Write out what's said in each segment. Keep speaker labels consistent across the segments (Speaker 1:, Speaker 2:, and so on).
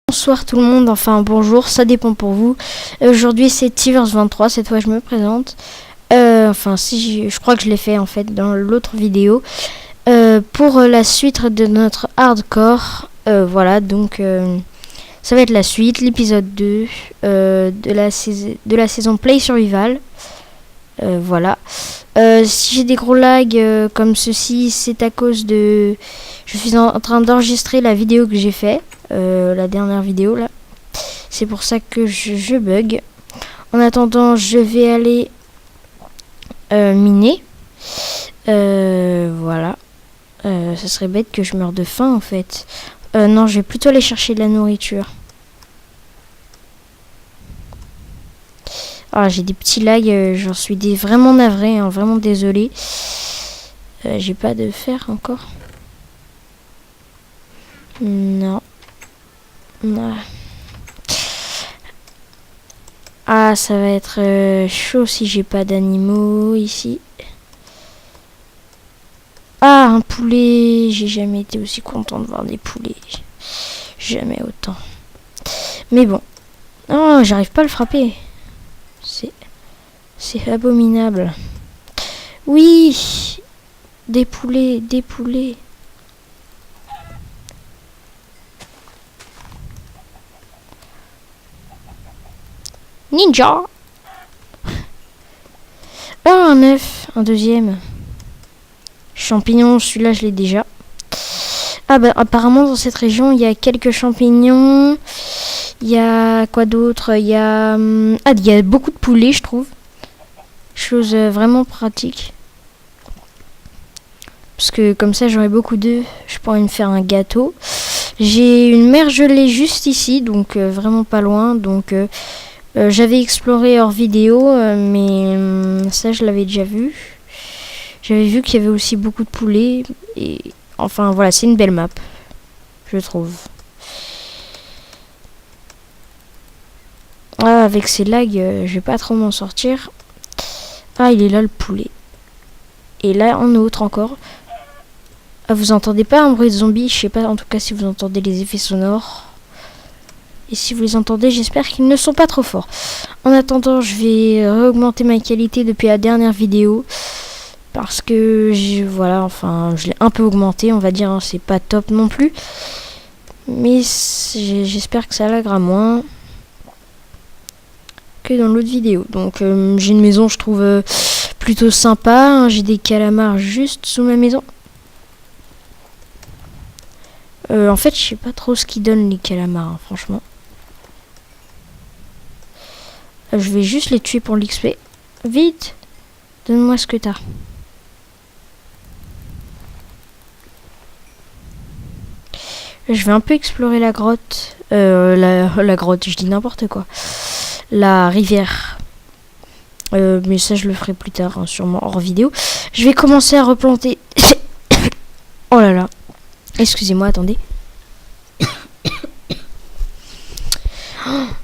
Speaker 1: Bonsoir tout le monde, enfin bonjour, ça dépend pour vous. Aujourd'hui c'est Tivers23, cette fois je me présente. Je crois que je l'ai fait en fait dans l'autre vidéo. Pour la suite de notre hardcore, voilà, donc ça va être la suite, l'épisode 2 de la saison Play Survival. Voilà. Si j'ai des gros lags comme ceci, c'est à cause de... Je suis en train d'enregistrer la vidéo que j'ai fait. La dernière vidéo là. C'est pour ça que je bug. En attendant, je vais aller miner. Voilà. Ça serait bête que je meure de faim en fait. Non, je vais plutôt aller chercher de la nourriture. Ah, j'ai des petits lags, j'en suis vraiment navré, hein, vraiment désolé. J'ai pas de fer encore. Non. Non. Ah, ça va être chaud si j'ai pas d'animaux ici. Ah, un poulet. J'ai jamais été aussi content de voir des poulets. Jamais autant. Mais bon. Oh, j'arrive pas à le frapper. C'est abominable. Oui. Des poulets, des poulets. Ninja. Oh, un œuf, un deuxième. Champignons, celui-là je l'ai déjà. Ah bah apparemment dans cette région il y a quelques champignons. Il y a quoi d'autre? Il y a il y a beaucoup de poulets je trouve. Chose vraiment pratique. Parce que comme ça j'aurai beaucoup d'œufs. Je pourrais me faire un gâteau. J'ai une mer gelée juste ici, donc vraiment pas loin. Donc j'avais exploré hors vidéo, mais ça je l'avais déjà vu. J'avais vu qu'il y avait aussi beaucoup de poulets. Et enfin voilà, c'est une belle map, je trouve. Ah, avec ces lags, je vais pas trop m'en sortir. Ah, il est là le poulet. Et là, en autre encore. Ah, vous entendez pas un bruit de zombie? Je sais pas en tout cas si vous entendez les effets sonores. Et si vous les entendez, j'espère qu'ils ne sont pas trop forts. En attendant, je vais réaugmenter ma qualité depuis la dernière vidéo. Parce que, voilà, enfin, je l'ai un peu augmenté, on va dire. Hein, c'est pas top non plus. Mais j'espère que ça laguera moins que dans l'autre vidéo. Donc, j'ai une maison, je trouve, plutôt sympa. Hein, j'ai des calamars juste sous ma maison. En fait, je sais pas trop ce qu'ils donnent les calamars, hein, franchement. Je vais juste les tuer pour l'XP. Vite, donne-moi ce que t'as. Je vais un peu explorer la grotte. La grotte, je dis n'importe quoi. La rivière. Mais ça, je le ferai plus tard, hein, sûrement hors vidéo. Je vais commencer à replanter. Oh là là. Excusez-moi, attendez.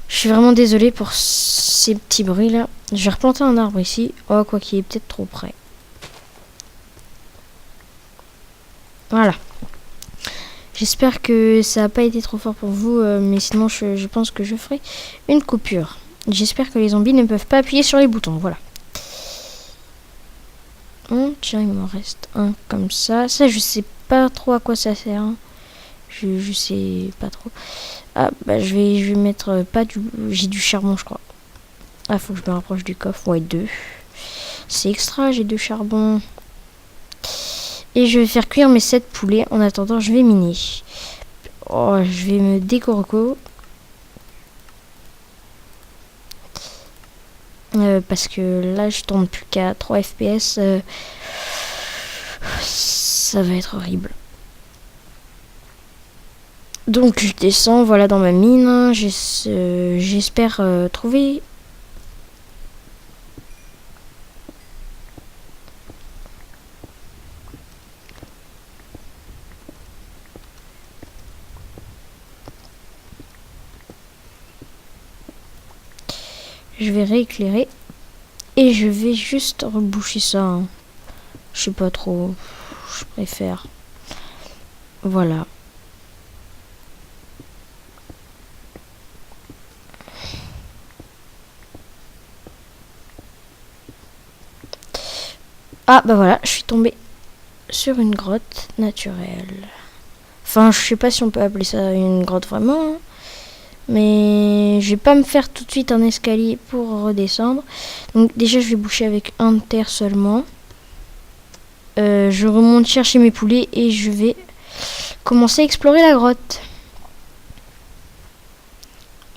Speaker 1: Je suis vraiment désolée pour ces petits bruits là. Je vais replanter un arbre ici. Oh, quoi qu'il est peut-être trop près. Voilà. J'espère que ça n'a pas été trop fort pour vous, mais sinon je pense que je ferai une coupure. J'espère que les zombies ne peuvent pas appuyer sur les boutons, voilà. Tiens, il m'en reste un comme ça. Ça, je sais pas trop à quoi ça sert. Hein. Je sais pas trop. Ah, bah je vais mettre pas du... J'ai du charbon, je crois. Ah, faut que je me rapproche du coffre. Ouais, 2. C'est extra, j'ai 2 charbons. Et je vais faire cuire mes 7 poulets. En attendant, je vais miner. Oh, je vais me décorco. Parce que là, je tourne plus qu'à 3 FPS. Ça va être horrible. Donc, je descends, voilà, dans ma mine. J'espère trouver... Je vais rééclairer. Et je vais juste reboucher ça. Hein. Je sais pas trop. Je préfère. Voilà. Ah bah voilà, je suis tombée sur une grotte naturelle. Enfin, je sais pas si on peut appeler ça une grotte vraiment, hein. Mais je vais pas me faire tout de suite un escalier pour redescendre. Donc déjà, je vais boucher avec un de terre seulement. Je remonte chercher mes poulets et je vais commencer à explorer la grotte.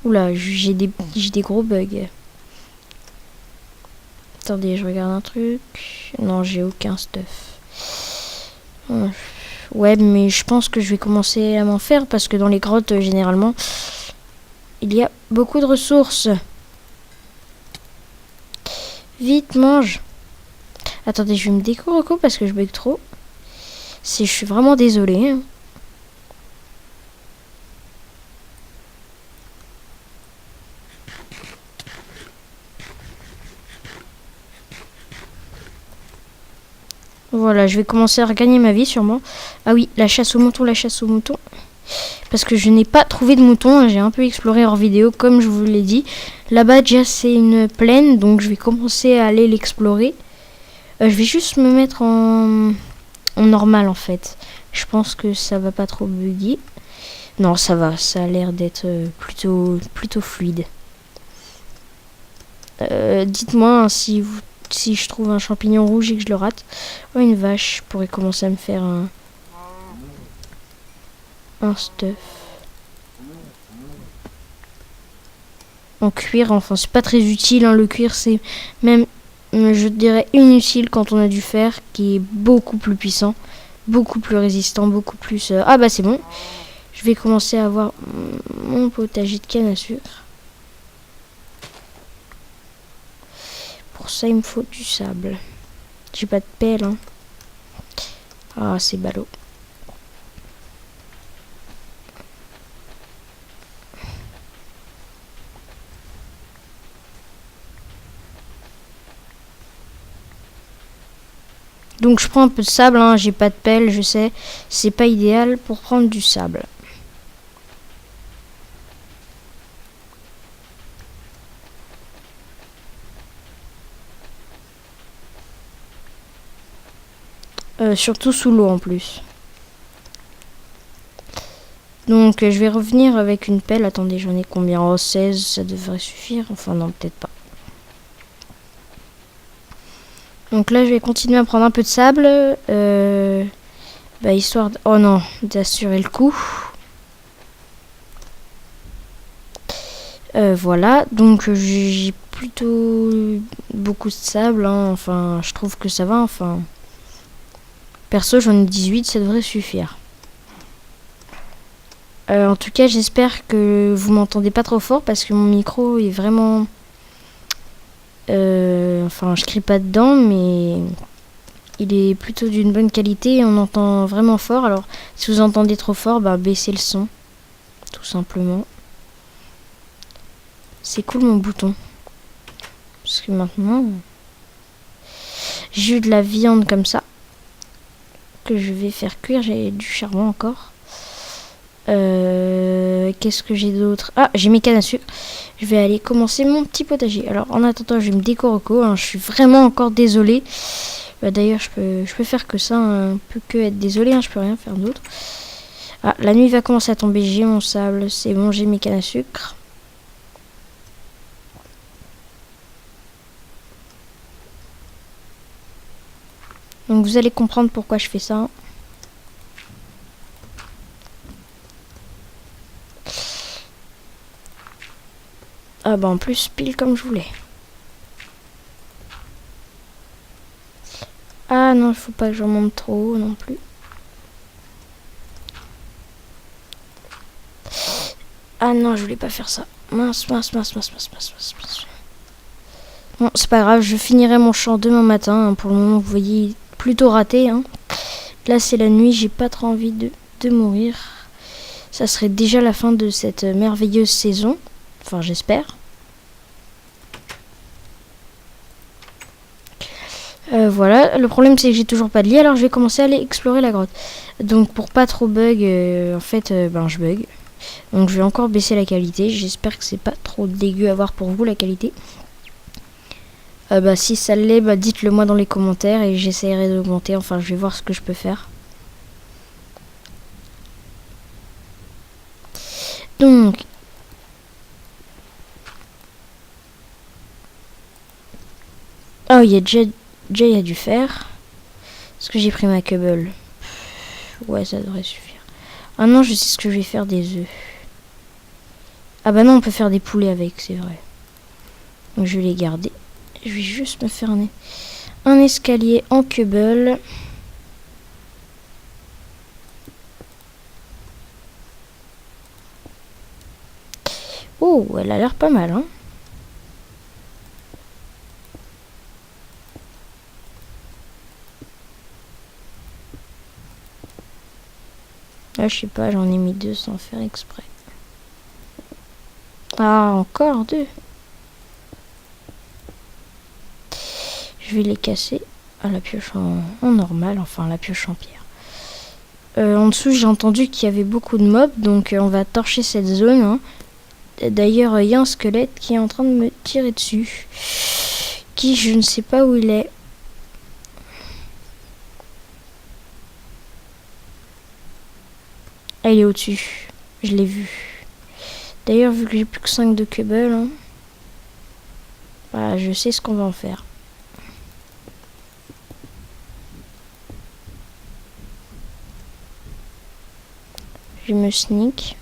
Speaker 1: Oula, j'ai des gros bugs. Attendez, je regarde un truc. Non, j'ai aucun stuff. Ouais, mais je pense que je vais commencer à m'en faire parce que dans les grottes, généralement, il y a beaucoup de ressources. Vite, mange. Attendez, je vais me découvrir parce que je bug trop. Je suis vraiment désolée, hein. Voilà, je vais commencer à regagner ma vie sûrement. Ah oui, la chasse aux moutons, la chasse aux moutons. Parce que je n'ai pas trouvé de moutons, j'ai un peu exploré hors vidéo comme je vous l'ai dit. Là-bas déjà c'est une plaine, donc je vais commencer à aller l'explorer. Je vais juste me mettre en normal en fait. Je pense que ça va pas trop bugger. Non, ça va, ça a l'air d'être plutôt fluide. Dites-moi hein, si je trouve un champignon rouge et que je le rate. Oh, une vache, je pourrais commencer à me faire un stuff. En cuir, enfin c'est pas très utile, hein, le cuir c'est même, je dirais, inutile quand on a du fer qui est beaucoup plus puissant, beaucoup plus résistant, beaucoup plus... Ah bah c'est bon, je vais commencer à avoir mon potager de canne à sucre. Pour ça il me faut du sable. J'ai pas de pelle, hein. Ah c'est ballot. Donc je prends un peu de sable, hein, j'ai pas de pelle, je sais, c'est pas idéal pour prendre du sable. Surtout sous l'eau en plus. Donc je vais revenir avec une pelle, attendez j'en ai combien? Oh 16, ça devrait suffire, enfin non peut-être pas. Donc là je vais continuer à prendre un peu de sable, histoire de... Oh non, d'assurer le coup. Voilà, donc j'ai plutôt beaucoup de sable, hein. Enfin je trouve que ça va, enfin... Perso j'en ai 18, ça devrait suffire. En tout cas j'espère que vous m'entendez pas trop fort parce que mon micro est vraiment... Enfin je crie pas dedans mais... Il est plutôt d'une bonne qualité et on entend vraiment fort. Alors si vous entendez trop fort, baissez le son. Tout simplement. C'est cool mon bouton. Parce que maintenant... J'ai eu de la viande comme ça. Que je vais faire cuire. J'ai du charbon encore. Qu'est-ce que j'ai d'autre? Ah, j'ai mes cannes à sucre. Je vais aller commencer mon petit potager. Alors en attendant, je vais me décoroco. Hein, je suis vraiment encore désolée. D'ailleurs, je peux faire que ça. Un peu que être désolée. Hein, je peux rien faire d'autre. Ah, la nuit va commencer à tomber. J'ai mon sable. C'est bon, j'ai mes cannes à sucre. Donc vous allez comprendre pourquoi je fais ça. Ah en plus pile comme je voulais. Ah non, il faut pas que je remonte trop haut non plus. Ah non, je voulais pas faire ça. Mince. Bon, c'est pas grave, je finirai mon chant demain matin. Hein. Pour le moment, vous voyez, plutôt raté. Hein. Là, c'est la nuit, j'ai pas trop envie de mourir. Ça serait déjà la fin de cette merveilleuse saison. Enfin, j'espère. Voilà, le problème c'est que j'ai toujours pas de lit, alors je vais commencer à aller explorer la grotte. Donc pour pas trop bug, en fait, je bug. Donc je vais encore baisser la qualité, j'espère que c'est pas trop dégueu à voir pour vous la qualité. Bah, si ça l'est, bah, dites-le moi dans les commentaires et j'essaierai d'augmenter. Enfin, je vais voir ce que je peux faire. Donc, oh, il y a déjà il y a du fer. Est-ce que j'ai pris ma cobble? Ouais, ça devrait suffire. Ah non, je sais ce que je vais faire, des œufs. Ah bah non, on peut faire des poulets avec, c'est vrai. Donc je vais les garder. Je vais juste me faire un escalier en cobble. Oh, elle a l'air pas mal, hein. Ah, je sais pas, j'en ai mis 2 sans faire exprès. Ah, encore 2. Je vais les casser à la pioche en normal, enfin la pioche en pierre. En dessous, j'ai entendu qu'il y avait beaucoup de mobs, donc on va torcher cette zone, hein. D'ailleurs, il y a un squelette qui est en train de me tirer dessus. Qui, je ne sais pas où il est. Ah, il est au-dessus. Je l'ai vu. D'ailleurs, vu que j'ai plus que 5 de cobble, hein, bah, je sais ce qu'on va en faire. Je me sneak.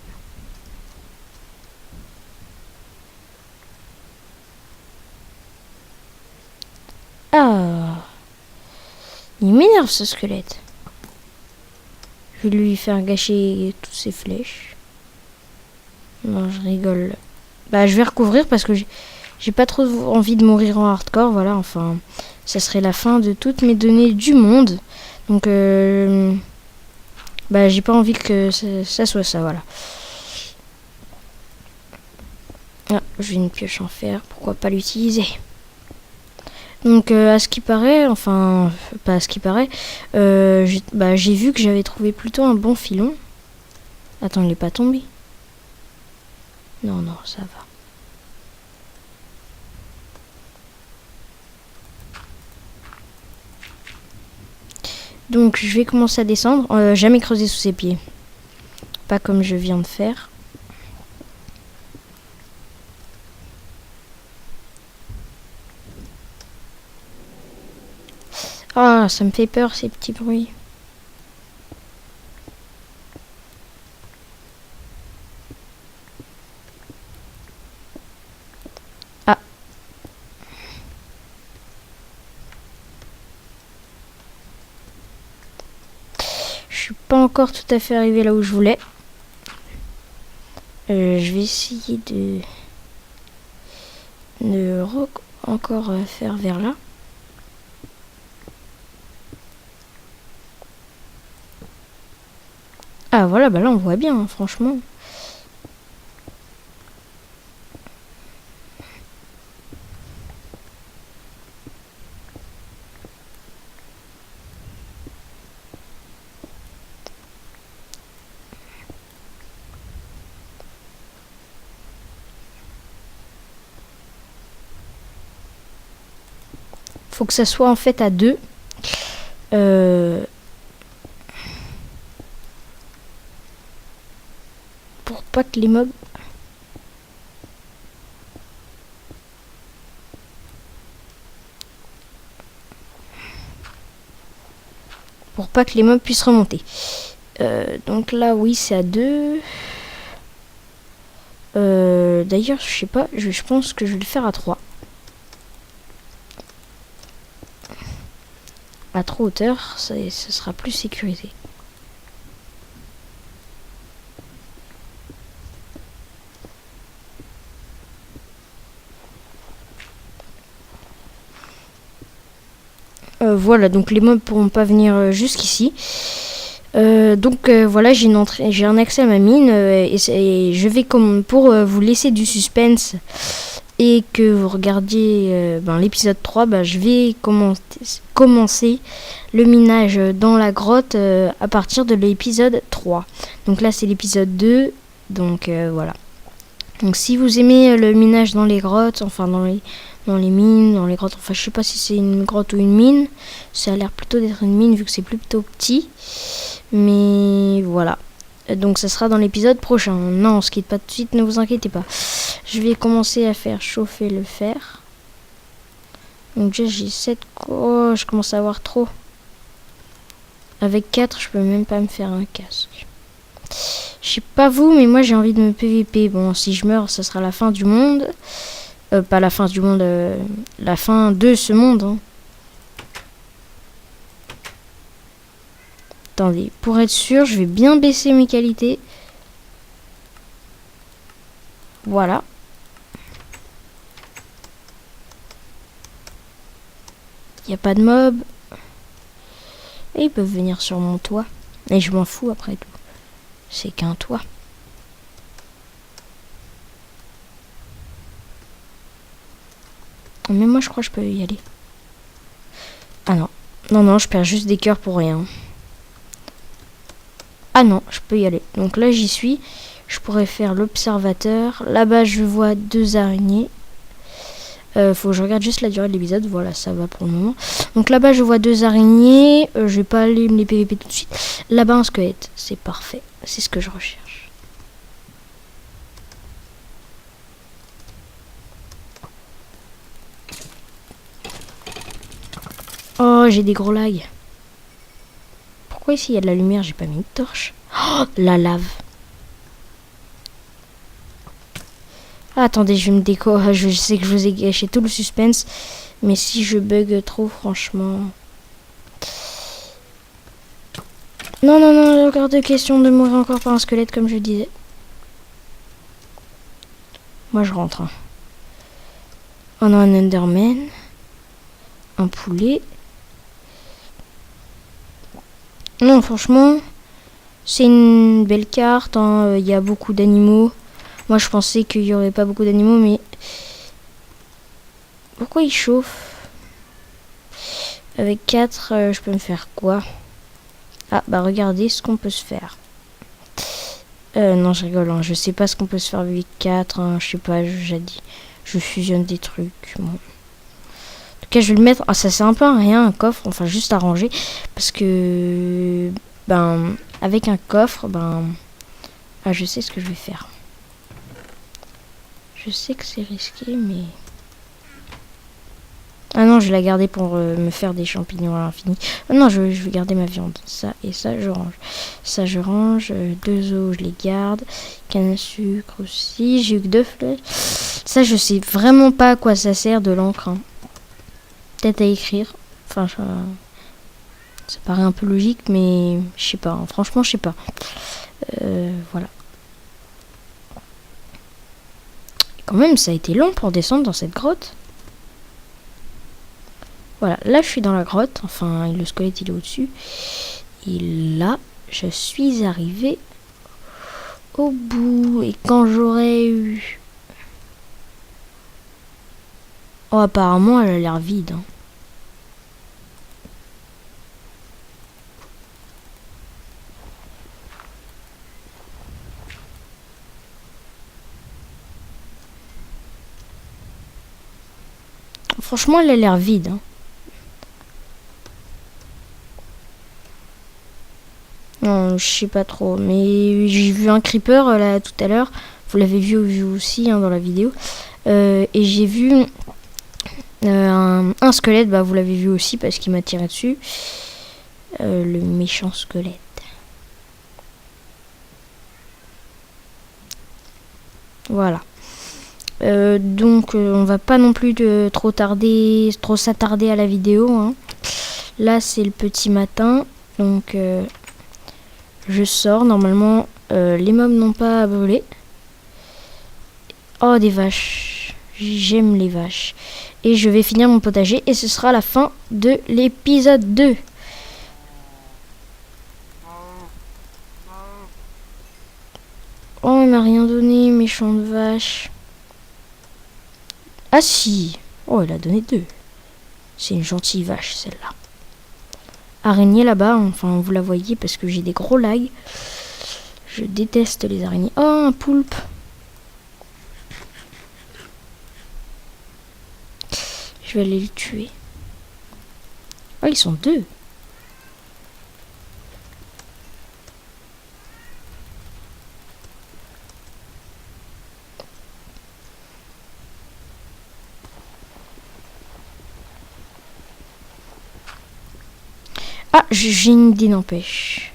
Speaker 1: Ah, il m'énerve ce squelette. Je vais lui faire gâcher toutes ses flèches. Non, je rigole. Bah, je vais recouvrir parce que j'ai pas trop envie de mourir en hardcore. Voilà, enfin, ça serait la fin de toutes mes données du monde. Donc, bah, j'ai pas envie que ça soit ça, voilà. Ah, j'ai une pioche en fer, pourquoi pas l'utiliser? Donc, à ce qui paraît, enfin, pas à ce qui paraît, j'ai vu que j'avais trouvé plutôt un bon filon. Attends, il est pas tombé? Non, non, ça va. Donc, je vais commencer à descendre. Jamais creuser sous ses pieds. Pas comme je viens de faire. Ah, ça me fait peur ces petits bruits. Ah. Je suis pas encore tout à fait arrivé là où je voulais. Je vais essayer de encore faire vers là. Ah voilà, bah là on voit bien, hein, franchement. Faut que ça soit en fait à 2. Pour pas que les mobs... Pour pas que les mobs puissent remonter. Donc là, oui, c'est à 2. D'ailleurs, je sais pas, je pense que je vais le faire à 3. À 3 hauteurs, ça sera plus sécurisé. Voilà, donc les mobs pourront pas venir jusqu'ici. Donc voilà, j'ai un accès à ma mine et je vais pour vous laisser du suspense et que vous regardiez l'épisode 3, je vais commencer le minage dans la grotte à partir de l'épisode 3. Donc là c'est l'épisode 2, donc voilà. Donc si vous aimez le minage dans les grottes, enfin dans dans les mines, dans les grottes. Enfin, je sais pas si c'est une grotte ou une mine. Ça a l'air plutôt d'être une mine vu que c'est plutôt petit. Mais voilà. Donc ça sera dans l'épisode prochain. Non, on se quitte pas tout de suite, ne vous inquiétez pas. Je vais commencer à faire chauffer le fer. Donc déjà j'ai 7... Oh, je commence à avoir trop. Avec 4, je peux même pas me faire un casque. Je sais pas vous, mais moi j'ai envie de me PVP. Bon, si je meurs, ça sera la fin du monde. Pas la fin du monde, la fin de ce monde. Hein. Attendez, pour être sûr, je vais bien baisser mes qualités. Voilà. Il n'y a pas de mob. Et ils peuvent venir sur mon toit. Et je m'en fous après tout. C'est qu'un toit. Mais moi je crois que je peux y aller. Ah non. Non, non, je perds juste des cœurs pour rien. Ah non, je peux y aller. Donc là j'y suis. Je pourrais faire l'observateur. Là-bas je vois 2 araignées. Faut que je regarde juste la durée de l'épisode. Voilà, ça va pour le moment. Donc là-bas je vois 2 araignées. Je vais pas aller me les PVP tout de suite. Là-bas un squelette. C'est parfait. C'est ce que je recherche. Oh, j'ai des gros lags. Pourquoi ici il y a de la lumière? J'ai pas mis une torche. Oh, la lave. Ah, attendez, je vais me déco. Je sais que je vous ai gâché tout le suspense. Mais si je bug trop, franchement... Non, non, non, encore de question de mourir encore par un squelette, comme je disais. Moi, je rentre. Hein. On a un Enderman. Un poulet. Non, franchement, c'est une belle carte. Hein. Y a beaucoup d'animaux. Moi, je pensais qu'il y aurait pas beaucoup d'animaux, mais... Pourquoi il chauffe? Avec 4, je peux me faire quoi? Ah, bah regardez ce qu'on peut se faire. Non, je rigole. Hein. Je sais pas ce qu'on peut se faire avec 4. Hein. Je sais pas, j'ai dit. Je fusionne des trucs. Bon. En tout cas, je vais le mettre... Ah, ça c'est un peu un rien, un coffre. Enfin, juste à ranger. Parce que... Ben, avec un coffre, ben... Ah, je sais ce que je vais faire. Je sais que c'est risqué, mais... Ah non, je vais la garder pour me faire des champignons à l'infini. Ah non, je vais garder ma viande. Ça et ça, je range. Ça, je range. 2 os, je les garde. Canne à sucre aussi. J'ai eu que 2 flèches. Ça, je sais vraiment pas à quoi ça sert de l'encre. Hein. Peut-être à écrire. Enfin, ça paraît un peu logique, mais je sais pas. Hein. Franchement, je sais pas. Voilà. Quand même, ça a été long pour descendre dans cette grotte. Voilà, là je suis dans la grotte, enfin le squelette il est au-dessus. Et là, je suis arrivée au bout. Et quand j'aurais eu... Oh, apparemment elle a l'air vide. Hein. Franchement, elle a l'air vide. Hein. Non, je sais pas trop. Mais j'ai vu un creeper là tout à l'heure. Vous l'avez vu aussi hein, dans la vidéo. Et j'ai vu un squelette. Bah, vous l'avez vu aussi parce qu'il m'a tiré dessus. Le méchant squelette. Voilà. Donc on va pas non plus trop s'attarder à la vidéo. Hein. Là c'est le petit matin. Donc je sors. Normalement les mobs n'ont pas à brûler. Oh des vaches. J'aime les vaches. Et je vais finir mon potager. Et ce sera la fin de l'épisode 2. Oh il m'a rien donné méchante vache. Ah si. Oh, elle a donné 2. C'est une gentille vache, celle-là. Araignée là-bas, enfin, vous la voyez parce que j'ai des gros lags. Je déteste les araignées. Oh, un poulpe. je vais aller le tuer. Oh, ils sont deux. Ah, j'ai une idée, n'empêche.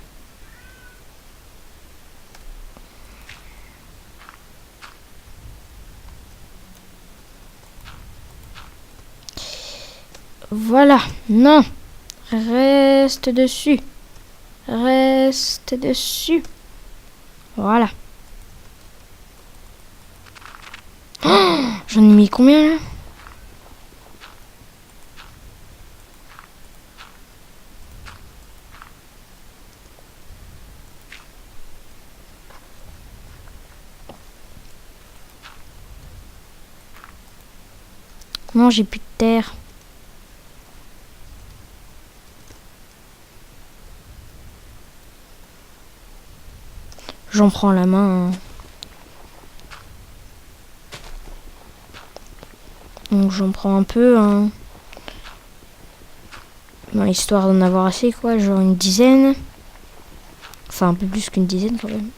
Speaker 1: Voilà. Non. Reste dessus. Reste dessus. Voilà. Oh, j'en ai mis combien là? Non, j'ai plus de terre. J'en prends la main. Donc j'en prends un peu. Bon, histoire d'en avoir assez, quoi. Genre une dizaine. Enfin, un peu plus qu'une dizaine, quand même.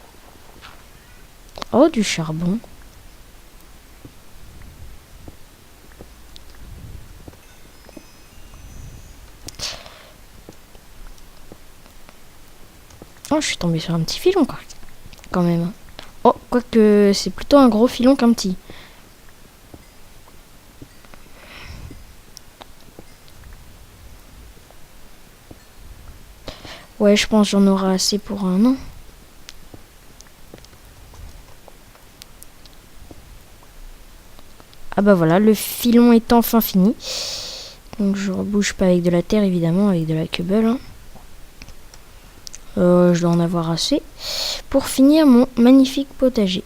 Speaker 1: Oh, du charbon. Oh, je suis tombée sur un petit filon, quoi. Quand même. Oh, quoique c'est plutôt un gros filon qu'un petit. Ouais, je pense que j'en aurai assez pour un an. Ah bah voilà, le filon est enfin fini. Donc je rebouche pas avec de la terre, évidemment, avec de la cobble. Hein. Je dois en avoir assez pour finir mon magnifique potager.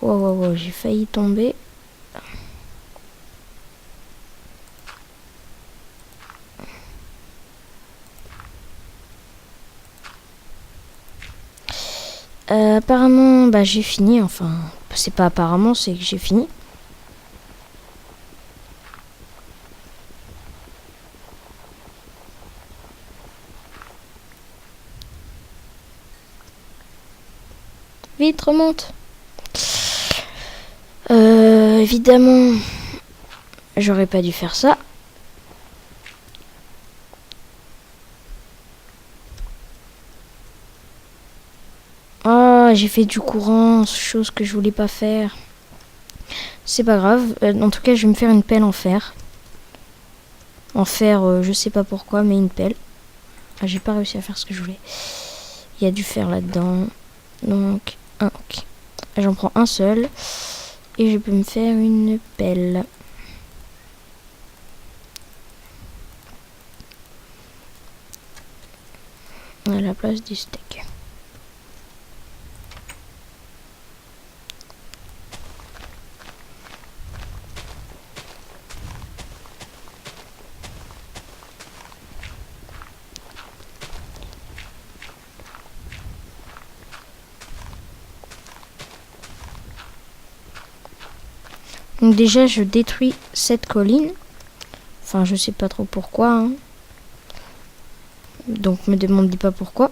Speaker 1: Wow, wow, wow, j'ai failli tomber. Apparemment, bah j'ai fini. Enfin, c'est pas apparemment, c'est que j'ai fini. Vite, remonte. Évidemment, j'aurais pas dû faire ça. Ah, j'ai fait du courant, chose que je voulais pas faire. C'est pas grave. En tout cas, je vais me faire une pelle en fer. En fer, je sais pas pourquoi, mais une pelle. Ah, j'ai pas réussi à faire ce que je voulais. Il y a du fer là-dedans. Donc, ok. J'en prends un seul. Et je peux me faire une pelle. À la place du steak. Donc déjà, je détruis cette colline. Enfin, je sais pas trop pourquoi. Hein. Donc, me demandez pas pourquoi.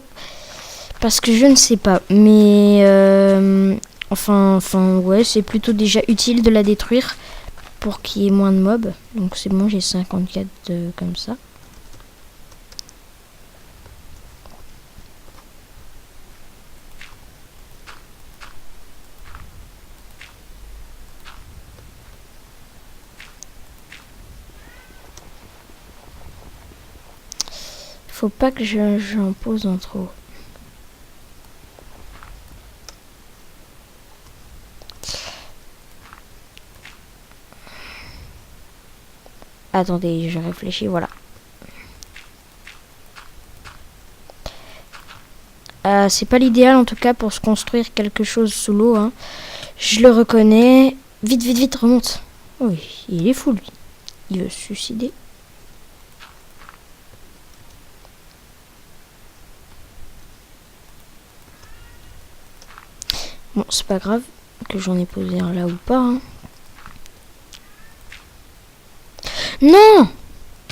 Speaker 1: Parce que je ne sais pas. Mais, enfin, ouais, c'est plutôt déjà utile de la détruire pour qu'il y ait moins de mobs. Donc, c'est bon, j'ai 54 comme ça. Faut pas que j'en pose en trop. Attendez, je réfléchis, voilà. C'est pas l'idéal en tout cas pour se construire quelque chose sous l'eau. Hein. Je le reconnais. Vite, vite, vite, remonte. Oui, il est fou, lui. Il veut se suicider. Bon, c'est pas grave que j'en ai posé un là ou pas. Hein. Non!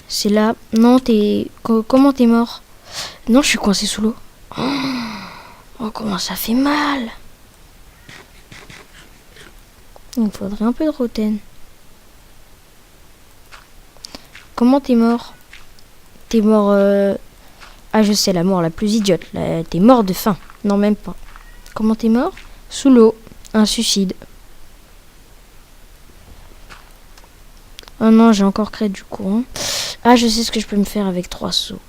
Speaker 1: C'est là. Non, t'es... Comment t'es mort? Non, je suis coincé sous l'eau. Oh, comment ça fait mal! Il me faudrait un peu de roten. Comment t'es mort? T'es mort... Ah, je sais, la mort la plus idiote. T'es mort de faim. Non, même pas. Comment t'es mort? Sous l'eau. Un suicide. Oh non, j'ai encore créé du courant. Ah, je sais ce que je peux me faire avec 3 sauts.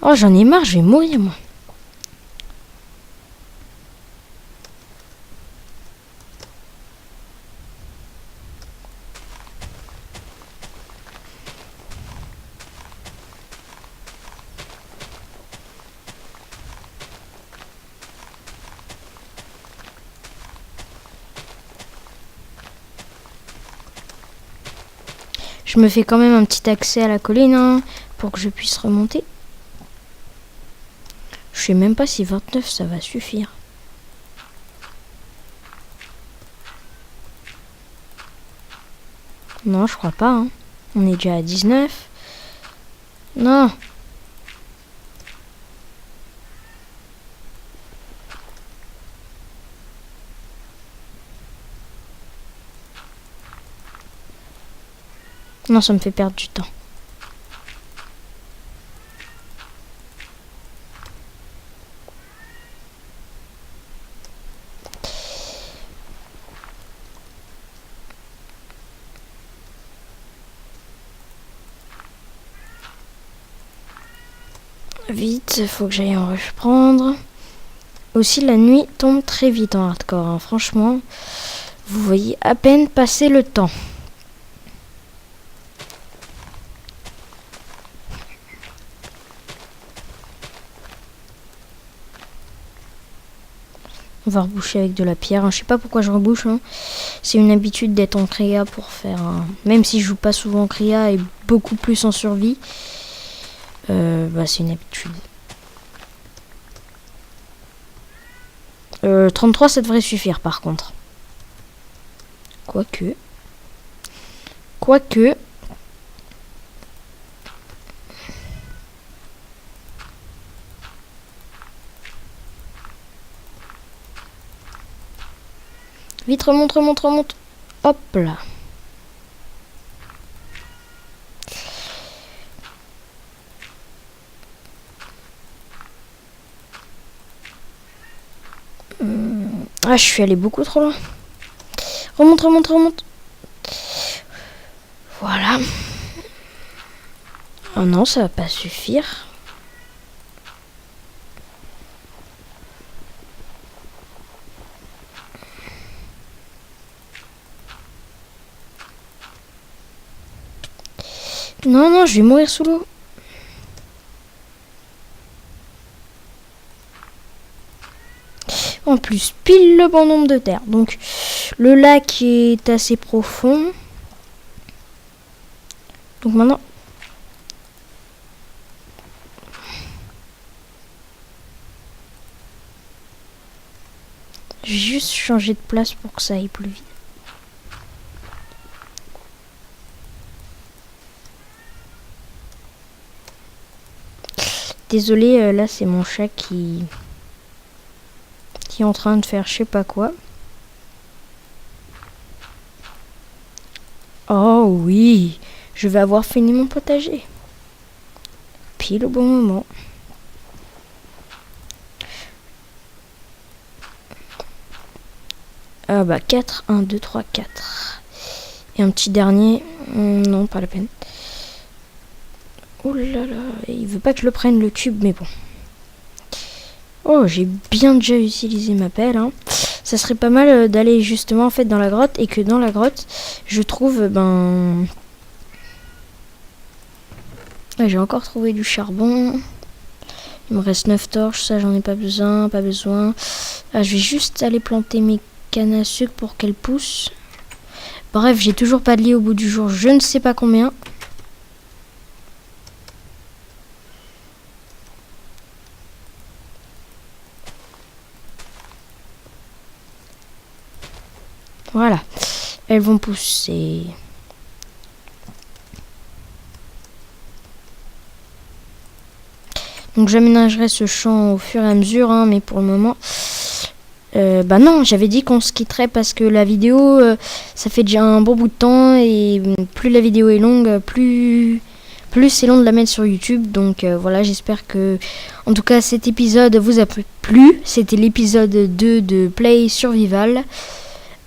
Speaker 1: Oh, j'en ai marre, je vais mourir, moi. Je me fais quand même un petit accès à la colline hein, pour que je puisse remonter. Je sais même pas si 29 ça va suffire. Non, je crois pas. Hein. On est déjà à 19. Non. Non, ça me fait perdre du temps. Vite, faut que j'aille en reprendre. Aussi, la nuit tombe très vite en hardcore. Hein. Franchement, vous voyez à peine passer le temps. On va reboucher avec de la pierre. Hein. Je sais pas pourquoi je rebouche. Hein. C'est une habitude d'être en créa pour faire un... Même si je joue pas souvent en créa et beaucoup plus en survie. C'est une habitude. 33 ça devrait suffire par contre. Quoique. Vite, remonte. Hop là. Ah, je suis allé beaucoup trop loin. Remonte. Voilà. Oh non, ça va pas suffire. Non, je vais mourir sous l'eau. En plus, pile le bon nombre de terre. Donc, le lac est assez profond. Donc maintenant... Je vais juste changer de place pour que ça aille plus vite. Désolé, là c'est mon chat qui est en train de faire je sais pas quoi. Oh oui, je vais avoir fini mon potager. Pile au bon moment. Ah bah 4, 1, 2, 3, 4. Et un petit dernier. Non, pas la peine. Oh là là, il veut pas que je le prenne le cube, mais bon. Oh, j'ai bien déjà utilisé ma pelle. Hein. ça serait pas mal d'aller justement en fait dans la grotte, et que dans la grotte, je trouve, j'ai encore trouvé du charbon. Il me reste 9 torches, ça j'en ai pas besoin, je vais juste aller planter mes cannes à sucre pour qu'elles poussent. Bref, j'ai toujours pas de lit au bout du jour, je ne sais pas combien. Voilà, elles vont pousser. Donc j'aménagerai ce champ au fur et à mesure, hein, mais pour le moment... non, j'avais dit qu'on se quitterait parce que la vidéo, ça fait déjà un bon bout de temps, et plus la vidéo est longue, plus c'est long de la mettre sur YouTube. Donc voilà, j'espère que, en tout cas, cet épisode vous a plu. C'était l'épisode 2 de Play Survival.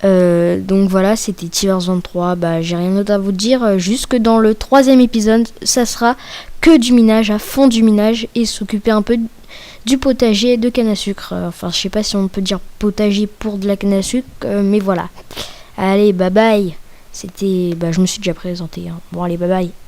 Speaker 1: Donc voilà, c'était Tivers23. J'ai rien d'autre à vous dire, juste que dans le 3e épisode, ça sera que du minage, à fond du minage, et s'occuper un peu du potager de canne à sucre. Enfin, je sais pas si on peut dire potager pour de la canne à sucre, mais voilà. Allez, bye bye. C'était, je me suis déjà présenté, hein. Bon, allez, bye bye.